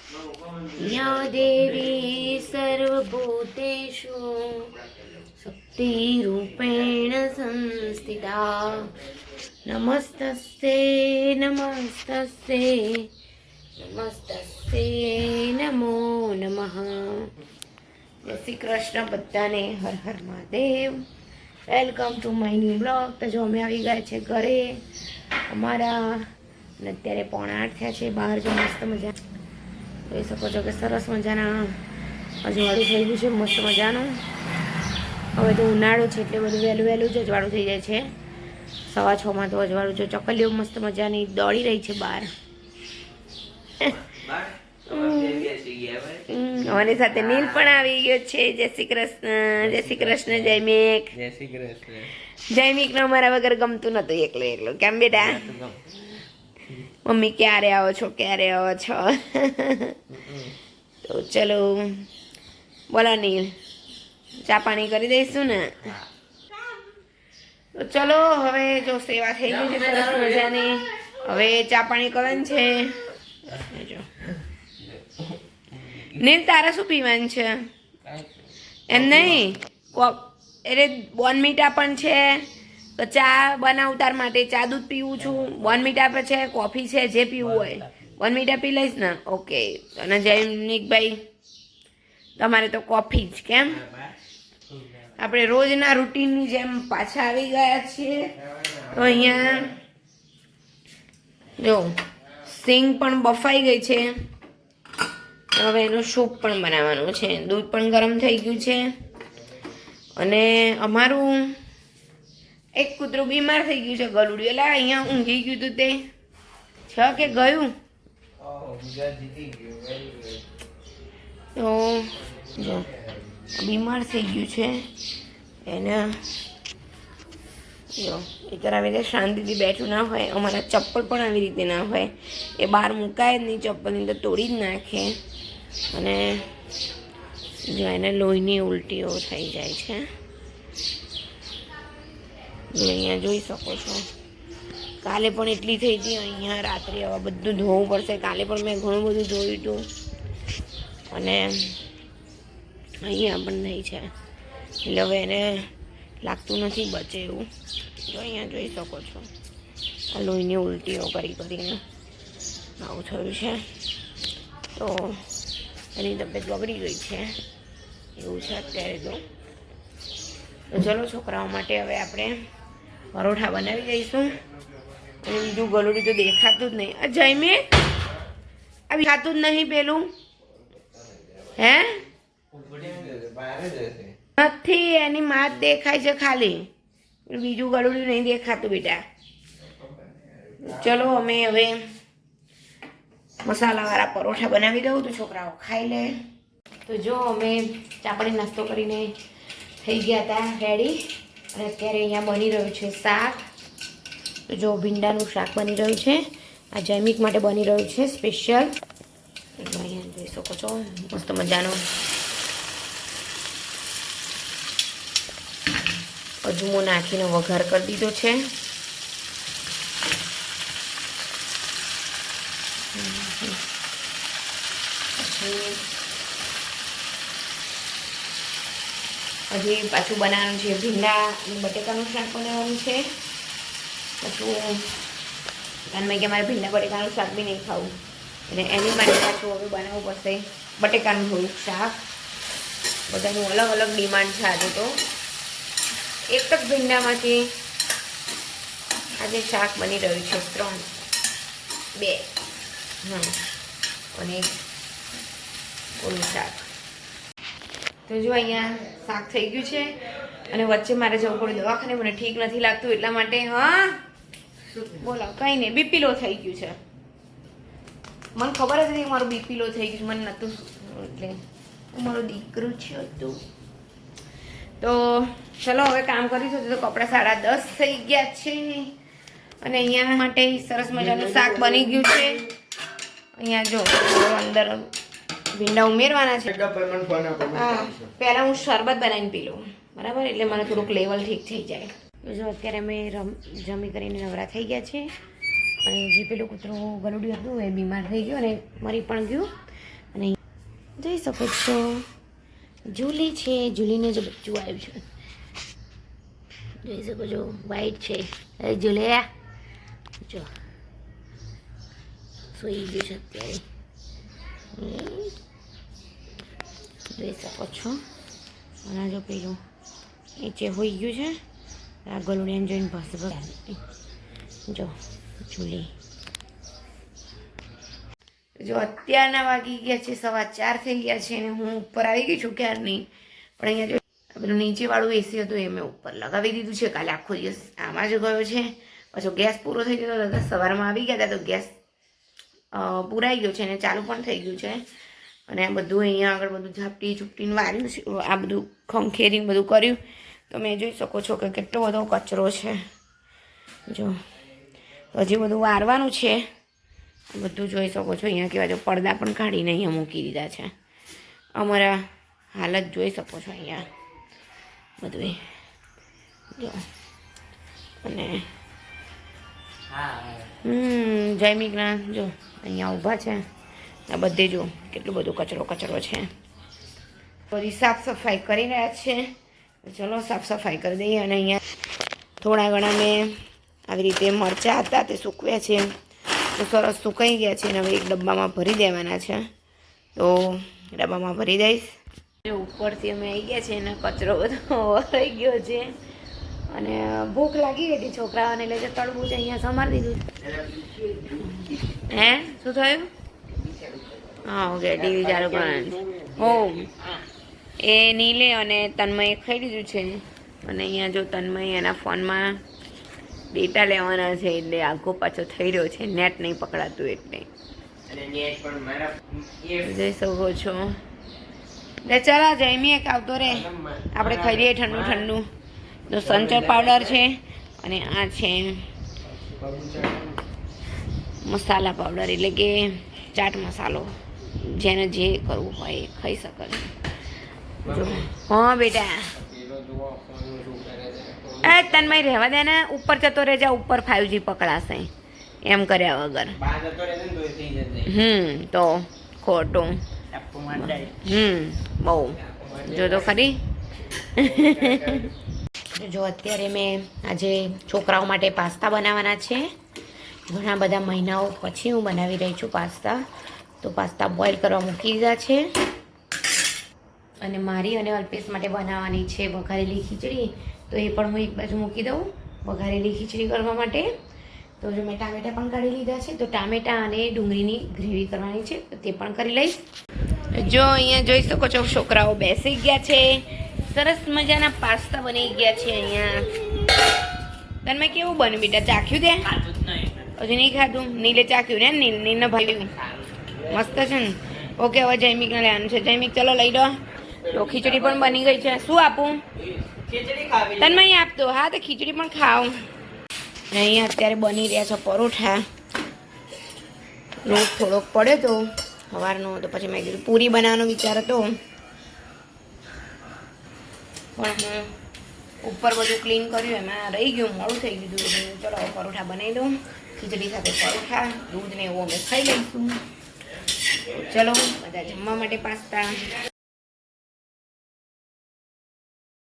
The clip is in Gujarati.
या देवी सर्वभूतेषु शक्तिरूपेण संस्थिता नमस्तस्यै नमस्तस्यै नमस्तस्यै नमो नमः। જય શ્રી કૃષ્ણ બધાને, Har Har Mahadev. Welcome to my new blog. તો જો અમે આવી ગયા છે ઘરે અમારા, અને અત્યારે 7:45 થયા છે। બહાર જો મસ્ત મજા જોઈ શકો છો કે સરસ મજાના અજવાળું થઈ ગયું છે, મસ્ત મજાનું। હવે તો ઉનાળો છે એટલે બધું વહેલું વહેલું જ અજવાળું થઈ જાય છે। 6:15 તો અજવાળું જો ચકલીઓ મસ્ત મજાની દોડી રહી છે બહાર। અમારી સાથે નીલ પણ આવી ગયો છે। જય શ્રી કૃષ્ણ, જય શ્રી કૃષ્ણ જયમીક। જય શ્રી કૃષ્ણ। જયમીક ને અમારા વગર ગમતું નતું, એકલો એકલો। કેમ બેટા? મમ્મી ક્યારે આવો છો, ક્યારે આવો છો? તો ચલો બોલો નીલ, ચા પાણી કરી દઈશું ને? તો ચલો હવે જો સેવા થઈ ગઈ છે સરસ મજાની, હવે ચા પાણી કરવાનું છે। જો નીલ તારે શું પીવાનું છે? એમ નહીં, એટલે બોર્નવીટા પણ છે, તો ચા બનાવું તાર માટે। ચા દૂધ પીવું છું, બોર્નવીટા પણ છે, કોફી છે, જે પીવું હોય। બોર્નવીટા પી લઈશ ને? ઓકે। અને જયમીકભાઈ તમારે તો કોફી જ, કેમ? આપણે રોજના રૂટીનની જેમ પાછા આવી ગયા છીએ। તો અહીંયા જો સિંગ પણ બફાઈ ગઈ છે, હવે એનું સૂપ પણ બનાવવાનું છે। દૂધ પણ ગરમ થઈ ગયું છે, અને અમારું એક કૂતરું બીમાર થઈ ગયું છે, ગલુડિયું। એટલે અહીંયા ઊંઘી ગયું હતું તે છે કે ગયું? તો જો બીમાર થઈ ગયું છે એને, જો એ આવી રીતે શાંતિથી બેઠું ના હોય। અમારા ચપ્પલ પણ આવી રીતે ના હોય, એ બહાર મુકાય જ નહીં, ચપ્પલની તો તોડી જ નાખે। અને જો એને લોહીની ઉલટીઓ થઈ જાય છે, અહીંયા જોઈ શકો છો। કાલે પણ એટલી થઈ હતી, અહીંયા રાત્રે હવે બધું ધોવું પડશે। કાલે પણ મેં ઘણું બધું ધોયું હતું, અને અહીંયા પણ થઈ છે, એટલે હવે એને લાગતું નથી બચે એવું। જો અહીંયા જોઈ શકો છો, આ લોહીની ઉલટીઓ કરી કરીને આવું થયું છે। તો એની તબિયત બગડી ગઈ છે એવું છે અત્યારે તો ચલો છોકરાઓ માટે હવે આપણે પરોઠા બનાવી દઈશું। અને બીજું ગલુડી તો દેખાતું જ નહીં। આ જયમીક આ દેખાતું જ નહીં પેલું, હે નથી, એની માત દેખાય છે ખાલી, બીજું ગલુડી નહીં દેખાતું બેટા। ચલો અમે હવે મસાલાવાળા પરોઠા બનાવી દઉં તો છોકરાઓ ખાઈ લે। તો જો અમે ચાપડી નાસ્તો કરીને થઈ ગયા હતા રેડી, અને અત્યારે અહીંયા બની રહ્યું છે શાક। તો જો ભીંડાનું શાક બની રહ્યું છે, આ જયમીક માટે બની રહ્યું છે સ્પેશિયલ। અહીંયા જોઈ શકો છો મસ્ત મજાનો અજમો નાખીને વઘાર કરી દીધો છે। હજી પાછું બનાવવાનું છે ભીંડા અને બટેકાનું શાક બનાવવાનું છે। પાછું કારણ કે મારે ભીંડા બટેકાનું શાક બી નહીં ખાવું, એટલે એની માટે પાછું હવે બનાવવું પડશે બટેકાનું થોડુંક શાક। બધાનું અલગ અલગ ડિમાન્ડ છે આજે તો। એક જ ભીંડામાંથી આજે શાક બની રહ્યું છે 2 અને ઓલું શાક। તો જો અહીંયા શાક થઈ ગયું છે, અને વચ્ચે મારે જવું પડ્યું દવાખાને, મને ઠીક નથી લાગતું એટલા માટે। હા બોલો, કંઈ નહીં, બીપી લો થઈ ગયું છે। મને ખબર જ નહીં મારું બીપી લો થઈ ગયું, મને નહોતું, એટલે મારો દીકરો છે હતું। તો ચલો હવે કામ કરીશું। તો કપડાં 10:30 થઈ ગયા છે, અને અહીંયા માટે સરસ મજાનું શાક બની ગયું છે। અહીંયા જો અંદર ભીંડા ઉમેરવાના છે। હા, પહેલાં હું શરબત બનાવીને પી લઉં, બરાબર, એટલે મને થોડુંક લેવલ ઠીક થઈ જાય। જો અત્યારે અમે જમી કરીને નવરા થઈ ગયા છે, અને જે પેલું કૂતરું ગલુડિયું હતું એ બીમાર થઈ ગયું અને મરી પણ ગયું। જોઈ શકો છો જુલી છે, જુલીને જો બચ્ચું આવ્યું છે, જોઈ શકો છો વ્હાઈટ છે. જુલિયા જો સૂઈ ગયું છે અત્યારે, જોઈ શકો છો. અને જો પેલું નીચે હોઈ ગયું છે, આ ગલુડિયાને જોઈને ભસ જો જુલી. જો અત્યારના વાગી ગયા છે 4:15 થઈ ગયા છે અને હું ઉપર આવી ગઈ છું ક્યારની. પણ અહીંયા જો પેલું નીચેવાળું એસી હતું એ મેં ઉપર લગાવી દીધું છે. કાલે આખો દિવસ આમાં જ ગયો છે. પાછો ગેસ પૂરો થઈ ગયો હતો, સવારમાં આવી ગયા હતા તો ગેસ પૂરાઈ ગયો છે અને ચાલુ પણ થઈ ગયું છે. અને આ બધું અહીંયા આગળ બધું ઝાપટી ઝૂપટીને વાર્યું છે, આ બધું ખંખેરીને બધું કર્યું. તમે જોઈ શકો છો કે કેટલો બધો કચરો છે. જો હજી બધું વારવાનું છે, બધું જોઈ શકો છો. અહીંયા કેવા જો પડદા પણ કાઢીને અહીંયા મૂકી દીધા છે. અમારા હાલત જોઈ શકો છો અહીંયા બધું જો. અને જયમિકના જો અહીંયા ઊભા છે, આ બધે જો કેટલું બધું કચરો છે. બધી સાફ સફાઈ કરી રહ્યા છે. ચલો સાફ સફાઈ કરી દઈએ. અને અહીંયા થોડા ઘણા મેં આવી રીતે મરચાં હતા તે સૂકવ્યા છે, તો સરસ સુકાઈ ગયા છે. અને હવે એક ડબ્બામાં ભરી દેવાના છે, તો ડબ્બામાં ભરી દઈશ. ઉપરથી અમે આવી ગયા છે અને કચરો બધો વરાઈ ગયો છે. અને ભૂખ લાગી ગઈ હતી છોકરાઓને, એટલે જે તળબૂચ અહીંયા સમારી દીધું. હે શું થયું? હા ઓકે, ટીવી ચાલુ કરવાનું. હો એ નીલે અને તન્મયે ખાઈ લીધું છે. અને અહીંયા જો તન્મય એના ફોનમાં ડેટા લેવાના છે, એટલે આખો પાછો થઈ રહ્યો છે. નેટ નહીં પકડાતું એટલે જોઈ શકો છો. એટલે ચાલો જઈમી એક આવતો રે, આપણે ખાઈ લઈએ ઠંડુ ઠંડુ. તો સંચર પાવડર છે અને આ છે મસાલા પાવડર, એટલે કે ચાટ મસાલો. જેને જે કરવું હોય એ ખાઈ શકે. હા બેટા એ તન્મય રહેવા દે ને, ઉપર જતો રહે જા, ઉપર 5G પકડાશે એમ કર્યા વગર. તો ખોટું બહુ જો તો ખરી. જો અત્યારે મેં આજે છોકરાઓ માટે પાસ્તા બનાવવાના છે. ઘણા બધા મહિનાઓ પછી હું બનાવી રહી છું પાસ્તા. તો પાસ્તા બોઇલ કરવા મૂકી દીધા છે. અને મારી અને અલ્પેશ માટે બનાવવાની છે વઘારેલી ખીચડી, તો એ પણ હું એક બાજુ મૂકી દઉં વઘારેલી ખીચડી કરવા માટે. તો જો મેં ટામેટાં પણ કાઢી લીધા છે, તો ટામેટાં અને ડુંગળીની ગ્રેવી કરવાની છે, તો તે પણ કરી લઈશ. જો અહીંયા જોઈ શકો છો છોકરાઓ બેસી ગયા છે. સરસ મજાના પાસ્તા બની ગયા છે અહીંયા. તને કેવું બન્યું બેટા? ચાખ્યું તે? હજી નહીં ખાધું? નીલે ચાખ્યું ને? નીલને ભાવ્યું? મસ્ત છે ને? ઓકે, હવે જૈમિકને લેવાનું છે. જૈમિક ચલો લઈ લો. તો ખીચડી પણ બની ગઈ છે. શું આપું? તને અહીં આપતો. હા તો ખીચડી પણ ખાવ. અહીંયા અત્યારે બની રહ્યા છે પરોઠા. લોટ થોડોક પડ્યો તો સવારનો, તો પછી મેં કીધું પૂરી બનાવવાનો વિચાર હતો, પણ હું ઉપર બધું ક્લીન કર્યું એમાં રહી ગયું, મોડું થઈ ગયું. ચલો પરોઠા બનાવી દઉં. ખીચડી સાથે પરોઠા, દૂધ ને એવું અમે ખાઈ લઈશું. ચલો બધા જમવા માટે પાસ્તા.